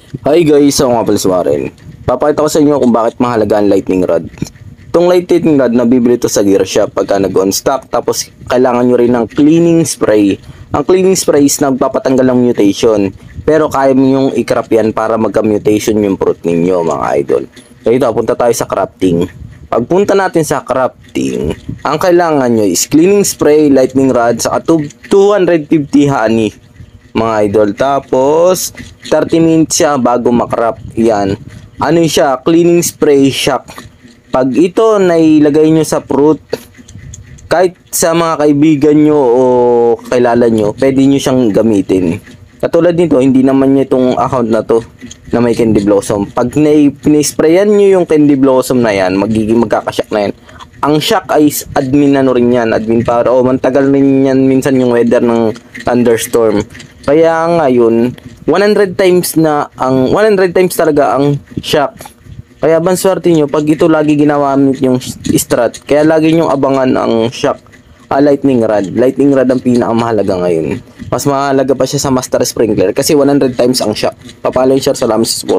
Hi guys, ako nga pala si Warren. Papakita ko sa inyo kung bakit mahalaga ang lightning rod. Itong lightning rod, nabibili ito sa gear shop pagka nag-on stock. Tapos kailangan nyo rin ng cleaning spray. Ang cleaning spray is nagpapatanggal ng mutation. Pero kaya mo yung i-crop yan para magka-mutation yung fruit ninyo mga idol. So ito, punta tayo sa crafting. Pagpunta natin sa crafting, ang kailangan nyo is cleaning spray, lightning rod, saka 250 honey mga idol. Tapos 30 minutes siya bago makrap. Yan, ano siya, cleaning spray shock. Pag ito nailagay nyo sa fruit, kahit sa mga kaibigan nyo o kilala nyo, pwede nyo siyang gamitin. Katulad nito, hindi naman niya itong account na to na may candy blossom. Pag pinisprayan nyo yung candy blossom na yan, magkakashock na yan. Ang shock ay admin ano rin yan, admin power. O mantagal rin yan minsan yung weather ng thunderstorm. Kaya ngayon, 100 times talaga ang shock. Kaya banswerte nyo pag ito lagi ginamit yung strat. Kaya lagi nyo abangan ang shock. Lightning rod. Lightning rod ang pinakamahalaga ngayon. Mas mahalaga pa siya sa master sprinkler kasi 100 times ang shock. Papalo yung share, salamat sa support.